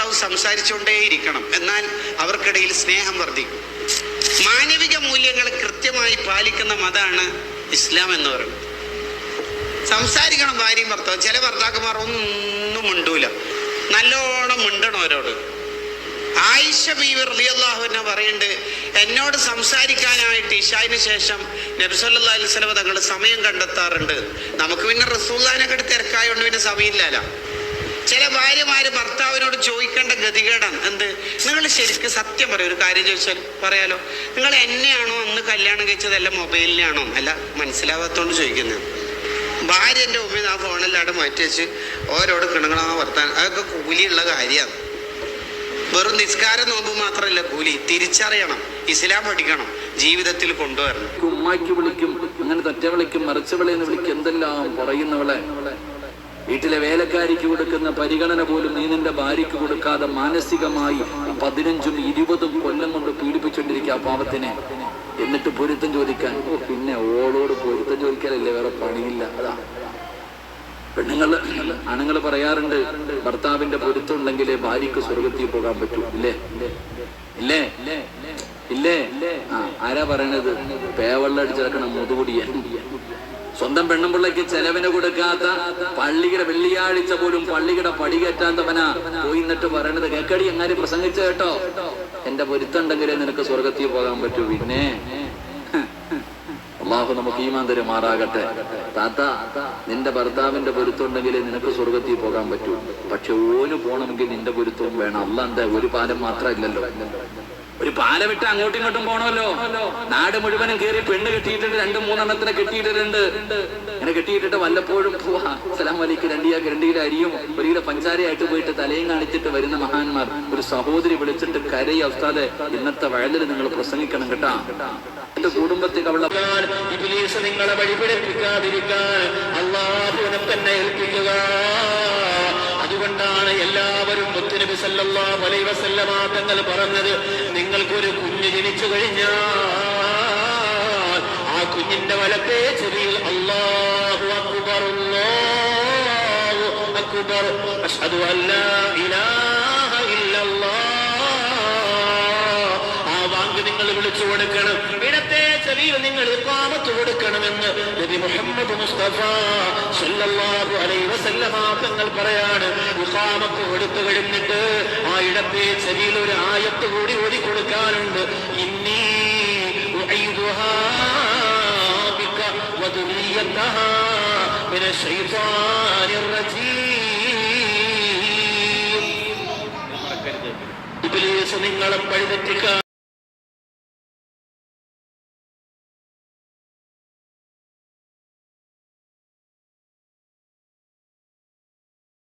ഭർത്താവ് സംസാരിച്ചുകൊണ്ടേയിരിക്കണം. എന്നാൽ അവർക്കിടയിൽ സ്നേഹം വർദ്ധിക്കും. മാനവിക മൂല്യങ്ങൾ കൃത്യമായി പാലിക്കുന്ന മതമാണ് ഇസ്ലാം എന്ന് പറയുന്നത്. സംസാരിക്കണം ഭാര്യയും ഭർത്താവും. ചില ഭർത്താക്കന്മാർ ഒന്നും മിണ്ടൂല, നല്ലോണം മിണ്ടണം അവരോട്. ആയിഷ ബീവി റളിയല്ലാഹു അൻഹ പറയുന്നുണ്ട്, എന്നോട് സംസാരിക്കാനായിട്ട് ഇശായിന് ശേഷം നബി സല്ലല്ലാഹു അലൈഹി വസല്ലം തങ്ങൾ സമയം കണ്ടെത്താറുണ്ട്. നമുക്ക് പിന്നെ റസൂലുള്ളാഹിനെ തിരക്കായോണ്ട് പിന്നെ സമയമില്ലല്ലോ. ചില ഭാര്യമാര് ഭർത്താവിനോട് ചോദിക്കേണ്ട ഗതികേടാണ്. എന്ത്? നിങ്ങൾ ശരിക്കും സത്യം പറയും. ഒരു കാര്യം ചോദിച്ചാൽ പറയാലോ, നിങ്ങൾ എന്നെയാണോ അന്ന് കല്യാണം കഴിച്ചതല്ല മൊബൈലിനാണോ? അല്ല, മനസ്സിലാവാത്തോണ്ട് ചോദിക്കുന്നത്. ഭാര്യൻ്റെ മുമ്പിൽ ആ ഫോണെല്ലാം മാറ്റി വെച്ച് ഓരോട് കിണങ്ങളാ വർത്താൻ, അതൊക്കെ കൂലിയുള്ള കാര്യമാണ്. വെറും നിസ്കാരം നോമ്പ് മാത്രമല്ല കൂലി. തിരിച്ചറിയണം, ഇസ്ലാം പഠിക്കണം, ജീവിതത്തിൽ കൊണ്ടുവരണം. ഉമ്മാക്കി വിളിക്കും, അങ്ങനെ തെറ്റ വിളിക്കും, മറിച്ചവളെന്ന് വിളിക്കും, എന്തെല്ലാം പറയുന്നവളെ. വീട്ടിലെ വേലക്കാരിക്ക് കൊടുക്കുന്ന പരിഗണന പോലും നീ നിന്റെ ഭാര്യയ്ക്ക് കൊടുക്കാതെ മാനസികമായി 15ഉം 20ഉം കൊല്ലം കൊണ്ട് പീഡിപ്പിച്ചുകൊണ്ടിരിക്കുക ആ പാവത്തിനെ. എന്നിട്ട് പൊരുത്തം ചോദിക്കാൻ, പിന്നെ ഓളോട് പൊരുത്തം ചോദിക്കാനല്ലേ, വേറെ പണിയില്ല. അതാ ആണുങ്ങൾ പറയാറുണ്ട്, ഭർത്താവിന്റെ പൊരുത്തം ഉണ്ടെങ്കിലേ ഭാര്യക്ക് സ്വർഗത്തിൽ പോകാൻ പറ്റൂ. ഇല്ലേ ഇല്ലേ ഇല്ലേ? ആരാ പറയണത്? പേവെള്ളം അടിച്ചിറക്കണം മുതുകുടിയൻ. സ്വന്തം പെണ്ണുമ്പിള്ളയ്ക്ക് ചെലവിന് കൊടുക്കാത്ത, പള്ളിയുടെ വെള്ളിയാഴ്ച പോലും പള്ളിയുടെ പടി കയറ്റാത്തവനാ പോയി എന്നിട്ട് പറയണത്, കേക്കടി എങ്ങാരി പ്രസംഗിച്ച കേട്ടോ, എന്റെ പൊരുത്തുണ്ടെങ്കിലേ നിനക്ക് സ്വർഗത്തിൽ പോകാൻ പറ്റൂ. പിന്നെ അള്ളാഹു നമുക്ക് ഈമാൻ തരുമാറാകട്ടെ. താത്ത, നിന്റെ ഭർത്താവിന്റെ പൊരുത്തുണ്ടെങ്കിലേ നിനക്ക് സ്വർഗത്തിൽ പോകാൻ പറ്റൂ. പക്ഷെ ഓന് പോകണമെങ്കിൽ നിന്റെ പൊരുത്തവും വേണം. അള്ളാഹ് എന്താ ഒരു പാലം മാത്രമില്ലല്ലോ, ഒരു പാലം വിട്ട് അങ്ങോട്ടും ഇങ്ങോട്ടും പോണമല്ലോ. നാട് മുഴുവനും കയറി പെണ്ണ് കെട്ടിയിട്ടുണ്ട്, 2-3 കെട്ടിയിട്ടുണ്ട്. ഇങ്ങനെ കെട്ടിയിട്ടിട്ട് വല്ലപ്പോഴും പോവാ, അസ്സലാമു അലൈക്കും, 2 കിലോ അരിയും 1 കിലോ പഞ്ചാരയായിട്ട് പോയിട്ട് തലയും കാണിച്ചിട്ട് വരുന്ന മഹാന്മാർ. ഒരു സഹോദരി വിളിച്ചിട്ട് കരയ, ഉസ്താദേ ഇന്നത്തെ വയലിൽ നിങ്ങൾ പ്രസംഗിക്കണം കേട്ടാ, എന്റെ കുടുംബത്തിൽ ഇബ്ലീസ് നിങ്ങളെ വഴിപിഴപ്പിക്കാതിരിക്കാൻ അല്ലാഹുവിനെ തന്നെ ഏൽപ്പിക്കുക. അതുകൊണ്ടാണ് എല്ലാവരും മുത്തുനബി സല്ലല്ലാഹു അലൈഹി വസല്ലമ തങ്ങൾ പറഞ്ഞത്, നിങ്ങൾക്കൊരു കുഞ്ഞ് ജനിച്ചു കഴിഞ്ഞാൽ ആ കുഞ്ഞിന്റെ വലത്തെ ചെവിയിൽ അല്ലാഹു അക്ബർ അല്ലാഹു അക്ബർ അഷ്ഹദു അല്ലാ ഇലാഹ ഇല്ലല്ലാഹ്, ആ വാങ്ക് നിങ്ങൾ വിളിച്ചു കൊടുക്കണം. ഇടത്തെ ചെവിയിൽ നിങ്ങൾ ഇഖാമത്ത് കൊടുക്കണമെന്ന് നബി മുഹമ്മദ് മുസ്തഫ സല്ലല്ലാഹു അലൈഹി വസല്ലമ തങ്ങൾ പറയാണ്. ഇഖാമത്ത് കൊടുത്തു കഴിഞ്ഞിട്ട് ആ ഇടത്തെ ചെവിയിൽ ഒരു ആയത്ത് കൂടി ഓതി കൊടുക്കാനുണ്ട്. ഇന്നി ഉഈദുഹാ ബിക വദുരിയതഹാ മിനശ് ശൈത്വാനിർ റജീം. ഇബ്ലീസ് നിങ്ങളെ വഴിതെറ്റിക്കാൻ